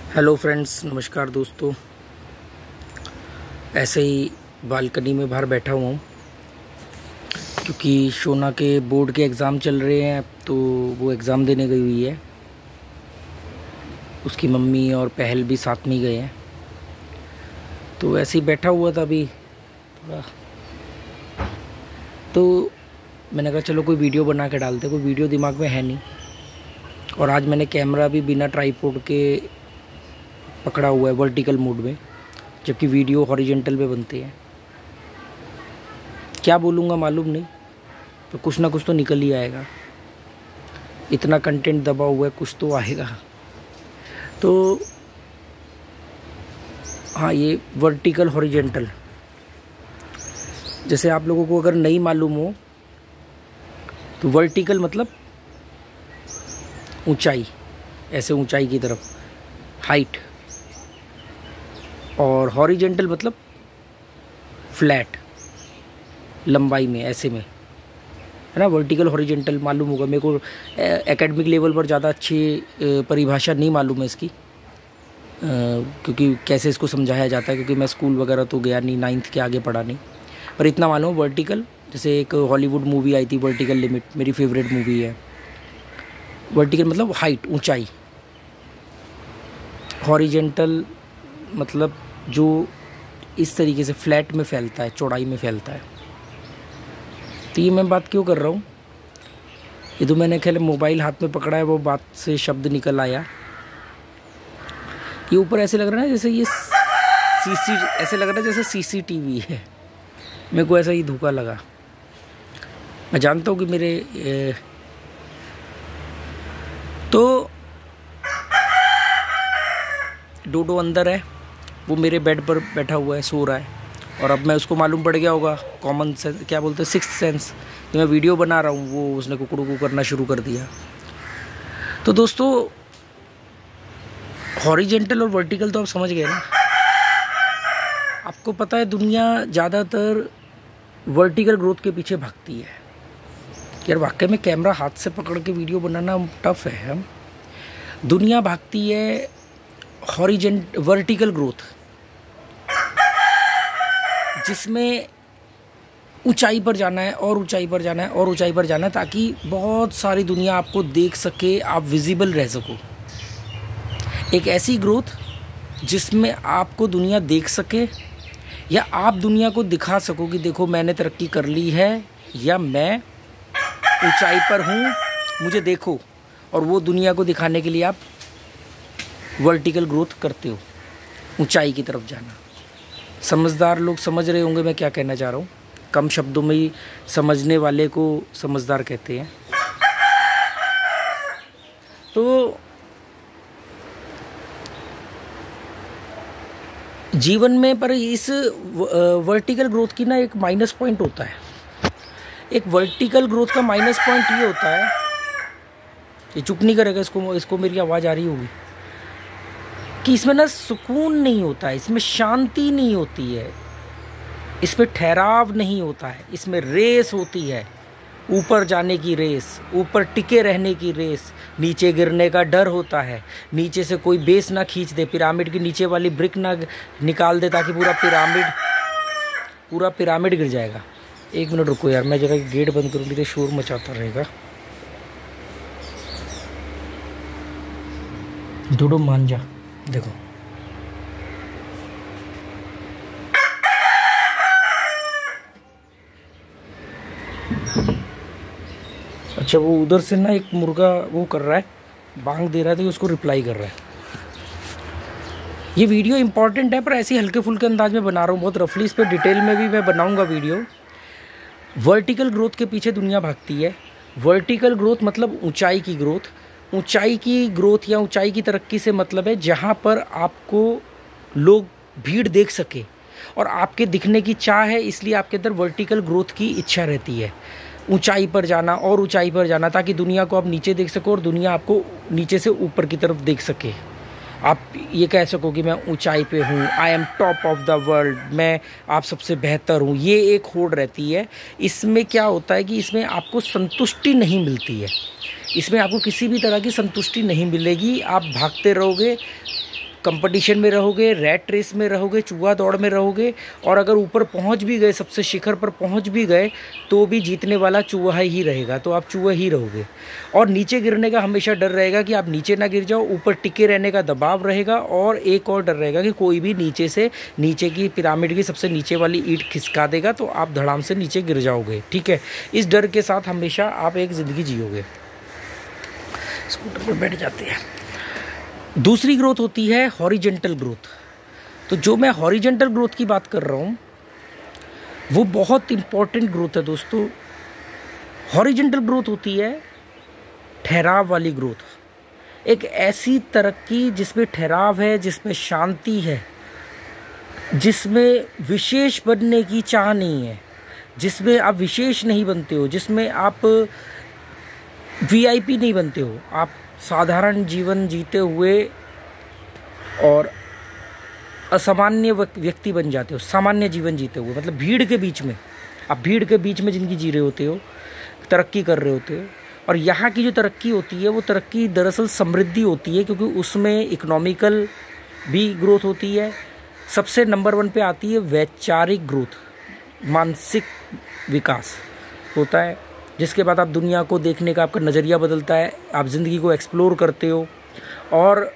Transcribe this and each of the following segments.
Hello friends, नमस्कार दोस्तों। ऐसे ही बालकनी में बाहर बैठा हुआ हूँ क्योंकि शोना के बोर्ड के एग्ज़ाम चल रहे हैं, तो वो एग्ज़ाम देने गई हुई है। उसकी मम्मी और पहल भी साथ में गए हैं, तो ऐसे ही बैठा हुआ था अभी थोड़ा। तो मैंने कहा चलो कोई वीडियो बना के डालते। कोई वीडियो दिमाग में है नहीं, और आज मैंने कैमरा भी बिना ट्राइपॉड के पकड़ा हुआ है वर्टिकल मोड में, जबकि वीडियो हॉरिजॉन्टल पे बनते हैं। क्या बोलूँगा मालूम नहीं, तो कुछ ना कुछ तो निकल ही आएगा। इतना कंटेंट दबा हुआ है, कुछ तो आएगा। तो हाँ, ये वर्टिकल हॉरिजॉन्टल, जैसे आप लोगों को अगर नहीं मालूम हो तो वर्टिकल मतलब ऊंचाई, ऐसे ऊंचाई की तरफ, हाइट, और हॉरिजॉन्टल मतलब फ्लैट, लंबाई में, ऐसे में, है ना। वर्टिकल हॉरिजॉन्टल मालूम होगा मेरे को। एकेडमिक लेवल पर ज़्यादा अच्छी परिभाषा नहीं मालूम है इसकी, क्योंकि कैसे इसको समझाया जाता है, क्योंकि मैं स्कूल वगैरह तो गया नहीं, 9th के आगे पढ़ा नहीं। पर इतना मालूम, वर्टिकल, जैसे एक हॉलीवुड मूवी आई थी वर्टिकल लिमिट, मेरी फेवरेट मूवी है। वर्टिकल मतलब हाइट, ऊंचाई। हॉरिजॉन्टल मतलब जो इस तरीके से फ्लैट में फैलता है, चौड़ाई में फैलता है। तो ये मैं बात क्यों कर रहा हूँ, ये तो मैंने ख्याल मोबाइल हाथ में पकड़ा है, वो बात से शब्द निकल आया। ये ऊपर ऐसे लग रहा है जैसे ये ऐसे लग रहा है जैसे CCTV है। मेरे को ऐसा ही धोखा लगा। मैं जानता हूँ कि मेरे तो डोडो अंदर है, वो मेरे बेड पर बैठा हुआ है, सो रहा है। और अब मैं उसको मालूम पड़ गया होगा, कॉमन सेंस, क्या बोलते हैं, सिक्स्थ सेंस, जो मैं वीडियो बना रहा हूँ, वो उसने कुकड़ू करना शुरू कर दिया। तो दोस्तों, हॉरिजॉन्टल और वर्टिकल तो आप समझ गए ना। आपको पता है दुनिया ज़्यादातर वर्टिकल ग्रोथ के पीछे भागती है। यार वाकई में कैमरा हाथ से पकड़ के वीडियो बनाना टफ है। दुनिया भागती है वर्टिकल ग्रोथ, जिसमें ऊंचाई पर जाना है, और ऊंचाई पर जाना है, और ऊंचाई पर जाना है, ताकि बहुत सारी दुनिया आपको देख सके, आप विजिबल रह सको। एक ऐसी ग्रोथ जिसमें आपको दुनिया देख सके, या आप दुनिया को दिखा सको कि देखो मैंने तरक्की कर ली है, या मैं ऊंचाई पर हूँ, मुझे देखो। और वो दुनिया को दिखाने के लिए आप वर्टिकल ग्रोथ करते हो, ऊंचाई की तरफ जाना। समझदार लोग समझ रहे होंगे मैं क्या कहना चाह रहा हूँ। कम शब्दों में ही समझने वाले को समझदार कहते हैं। तो जीवन में पर इस वर्टिकल ग्रोथ की ना एक माइनस पॉइंट होता है। एक वर्टिकल ग्रोथ का माइनस पॉइंट ये होता है, ये चुप नहीं करेगा, इसको मेरी आवाज़ आ रही होगी, कि इसमें ना सुकून नहीं होता है, इसमें शांति नहीं होती है, इसमें ठहराव नहीं होता है। इसमें रेस होती है, ऊपर जाने की रेस, ऊपर टिके रहने की रेस, नीचे गिरने का डर होता है, नीचे से कोई बेस ना खींच दे, पिरामिड की नीचे वाली ब्रिक ना निकाल दे, ताकि पूरा पिरामिड गिर जाएगा। 1 मिनट रुको यार, मैं जरा गेट बंद करूँगी तो शोर मचाता रहेगा। डोडो मान जा, देखो अच्छा, वो उधर से ना एक मुर्गा वो कर रहा है, बांग दे रहा है, तो उसको रिप्लाई कर रहा है। ये वीडियो इंपॉर्टेंट है, पर ऐसे हल्के फुल्के अंदाज में बना रहा हूँ, बहुत रफली। इस पर डिटेल में भी मैं बनाऊंगा वीडियो। वर्टिकल ग्रोथ के पीछे दुनिया भागती है। वर्टिकल ग्रोथ मतलब ऊंचाई की ग्रोथ। ऊंचाई की ग्रोथ या ऊंचाई की तरक्की से मतलब है जहाँ पर आपको लोग, भीड़ देख सके, और आपके दिखने की चाह है, इसलिए आपके अंदर वर्टिकल ग्रोथ की इच्छा रहती है। ऊंचाई पर जाना और ऊंचाई पर जाना, ताकि दुनिया को आप नीचे देख सको और दुनिया आपको नीचे से ऊपर की तरफ देख सके। आप ये कह सको कि मैं ऊंचाई पे हूँ, I am top of the world, मैं आप सबसे बेहतर हूँ। ये एक होड़ रहती है। इसमें क्या होता है कि इसमें आपको संतुष्टि नहीं मिलती है, इसमें आपको किसी भी तरह की संतुष्टि नहीं मिलेगी। आप भागते रहोगे, कंपटीशन में रहोगे, रैट रेस में रहोगे, चूहा दौड़ में रहोगे, और अगर ऊपर पहुंच भी गए, सबसे शिखर पर पहुंच भी गए, तो भी जीतने वाला चूहा ही रहेगा, तो आप चूहा ही रहोगे। और नीचे गिरने का हमेशा डर रहेगा कि आप नीचे ना गिर जाओ, ऊपर टिके रहने का दबाव रहेगा, और एक और डर रहेगा कि कोई भी नीचे से, नीचे की पिरामिड की सबसे नीचे वाली ईंट खिसका देगा, तो आप धड़ाम से नीचे गिर जाओगे। ठीक है, इस डर के साथ हमेशा आप एक ज़िंदगी जियोगे। स्कूटर पर बैठ जाते हैं। दूसरी ग्रोथ होती है हॉरिजेंटल ग्रोथ। तो जो मैं हॉरिजेंटल ग्रोथ की बात कर रहा हूँ वो बहुत इंपॉर्टेंट ग्रोथ है दोस्तों। हॉरिजेंटल ग्रोथ होती है ठहराव वाली ग्रोथ, एक ऐसी तरक्की जिसमें ठहराव है, जिसमें शांति है, जिसमें विशेष बनने की चाह नहीं है, जिसमें आप विशेष नहीं बनते हो, जिसमें आप VIP नहीं बनते हो, आप साधारण जीवन जीते हुए और असामान्य व्यक्ति बन जाते हो, सामान्य जीवन जीते हुए, मतलब भीड़ के बीच में, आप भीड़ के बीच में ज़िंदगी जी रहे होते हो, तरक्की कर रहे होते हो। और यहाँ की जो तरक्की होती है वो तरक्की दरअसल समृद्धि होती है, क्योंकि उसमें इकोनॉमिकल भी ग्रोथ होती है। सबसे नंबर 1 पे आती है वैचारिक ग्रोथ, मानसिक विकास होता है, जिसके बाद आप दुनिया को देखने का आपका नज़रिया बदलता है, आप ज़िंदगी को एक्सप्लोर करते हो और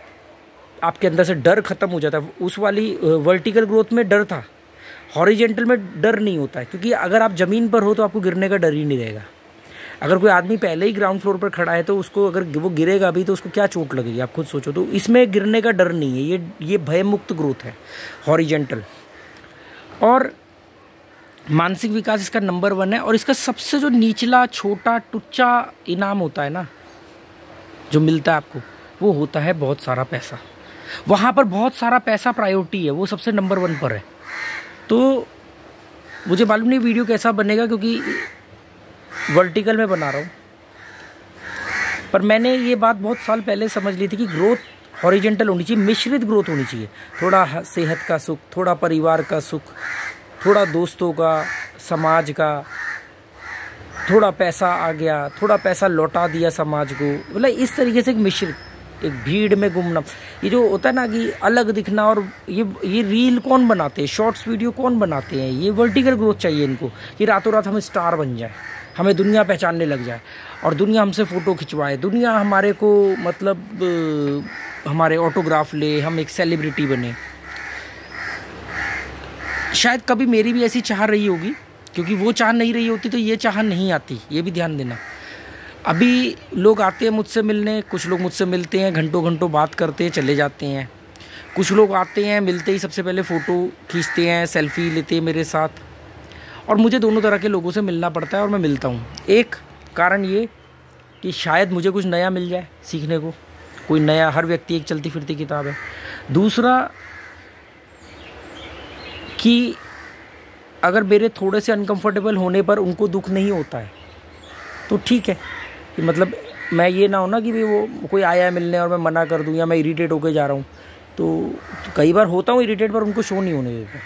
आपके अंदर से डर ख़त्म हो जाता है। उस वाली वर्टिकल ग्रोथ में डर था, हॉरिजेंटल में डर नहीं होता है, क्योंकि अगर आप ज़मीन पर हो तो आपको गिरने का डर ही नहीं रहेगा। अगर कोई आदमी पहले ही ग्राउंड फ्लोर पर खड़ा है तो उसको अगर वो गिरेगा भी तो उसको क्या चोट लगेगी, आप खुद सोचो। तो इसमें गिरने का डर नहीं है, ये भयमुक्त ग्रोथ है हॉरिजेंटल। और मानसिक विकास इसका नंबर 1 है, और इसका सबसे जो निचला छोटा टुच्चा इनाम होता है ना, जो मिलता है आपको, वो होता है बहुत सारा पैसा। वहाँ पर बहुत सारा पैसा प्रायोरिटी है, वो सबसे नंबर 1 पर है। तो मुझे मालूम नहीं वीडियो कैसा बनेगा, क्योंकि वर्टिकल में बना रहा हूँ, पर मैंने ये बात बहुत साल पहले समझ ली थी कि ग्रोथ हॉरिजेंटल होनी चाहिए, मिश्रित ग्रोथ होनी चाहिए। थोड़ा सेहत का सुख, थोड़ा परिवार का सुख, थोड़ा दोस्तों का, समाज का, थोड़ा पैसा आ गया, थोड़ा पैसा लौटा दिया समाज को, मतलब इस तरीके से एक मिश्रित, एक भीड़ में गुमना। ये जो होता है ना कि अलग दिखना, और ये रील कौन बनाते हैं, शॉर्ट्स वीडियो कौन बनाते हैं, ये वर्टिकल ग्रोथ चाहिए इनको, कि रातों रात हम स्टार बन जाए, हमें दुनिया पहचानने लग जाए और दुनिया हमसे फ़ोटो खिंचवाए, दुनिया हमारे को मतलब हमारे ऑटोग्राफ ले, हम एक सेलिब्रिटी बने। शायद कभी मेरी भी ऐसी चाह रही होगी, क्योंकि वो चाह नहीं रही होती तो ये चाह नहीं आती, ये भी ध्यान देना। अभी लोग आते हैं मुझसे मिलने, कुछ लोग मुझसे मिलते हैं, घंटों घंटों बात करते हैं, चले जाते हैं। कुछ लोग आते हैं, मिलते ही सबसे पहले फ़ोटो खींचते हैं, सेल्फी लेते हैं मेरे साथ, और मुझे दोनों तरह के लोगों से मिलना पड़ता है, और मैं मिलता हूँ। एक कारण ये कि शायद मुझे कुछ नया मिल जाए सीखने को, कोई नया, हर व्यक्ति एक चलती फिरती किताब है। दूसरा कि अगर मेरे थोड़े से अनकंफर्टेबल होने पर उनको दुख नहीं होता है तो ठीक है, कि मतलब मैं ये ना हो ना कि वो कोई आया है मिलने और मैं मना कर दूं, या मैं इरिटेट होकर जा रहा हूँ। तो कई बार होता हूँ इरिटेट, पर उनको शो नहीं होने देता।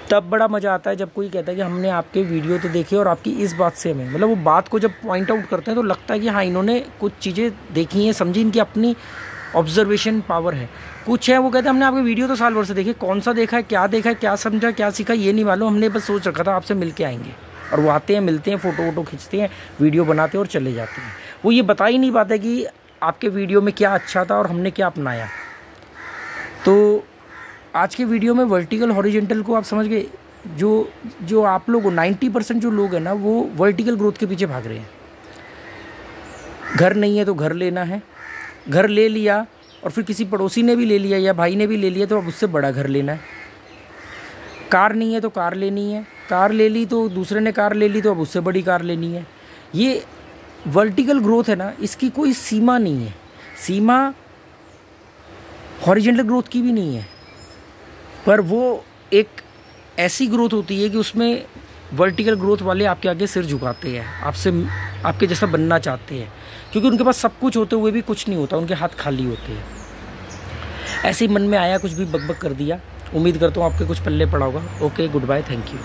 तब बड़ा मज़ा आता है जब कोई कहता है कि हमने आपके वीडियो तो देखे और आपकी इस बात से हमें, मतलब वो बात को जब पॉइंट आउट करते हैं तो लगता है कि हाँ, इन्होंने कुछ चीज़ें देखी हैं, समझी, इनकी अपनी ऑब्जर्वेशन पावर है। कुछ है वो कहते हैं हमने आपके वीडियो तो साल भर से देखे, कौन सा देखा है, क्या समझा, क्या सीखा, ये नहीं मालूम, हमने बस सोच रखा था आपसे मिल के आएंगे। और वो आते हैं, मिलते हैं, फ़ोटो वोटो खींचते हैं, वीडियो बनाते हैं और चले जाते हैं। वो ये बता ही नहीं पाते कि आपके वीडियो में क्या अच्छा था और हमने क्या अपनाया। तो आज के वीडियो में वर्टिकल हॉरिजेंटल को आप समझ गए। जो आप लोग 90% जो लोग हैं ना, वो वर्टिकल ग्रोथ के पीछे भाग रहे हैं। घर नहीं है तो घर लेना है, घर ले लिया और फिर किसी पड़ोसी ने भी ले लिया या भाई ने भी ले लिया तो अब उससे बड़ा घर लेना है। कार नहीं है तो कार लेनी है, कार ले ली तो दूसरे ने कार ले ली तो अब उससे बड़ी कार लेनी है। ये वर्टिकल ग्रोथ है ना, इसकी कोई सीमा नहीं है। सीमा हॉरिजेंटल ग्रोथ की भी नहीं है, पर वो एक ऐसी ग्रोथ होती है कि उसमें वर्टिकल ग्रोथ वाले आपके आगे सिर झुकाते हैं, आपसे आपके जैसा बनना चाहते हैं, क्योंकि उनके पास सब कुछ होते हुए भी कुछ नहीं होता, उनके हाथ खाली होते हैं। ऐसे ही मन में आया, कुछ भी बकबक कर दिया। उम्मीद करता हूँ आपके कुछ पल्ले पड़ा होगा। Okay, goodbye, thank you.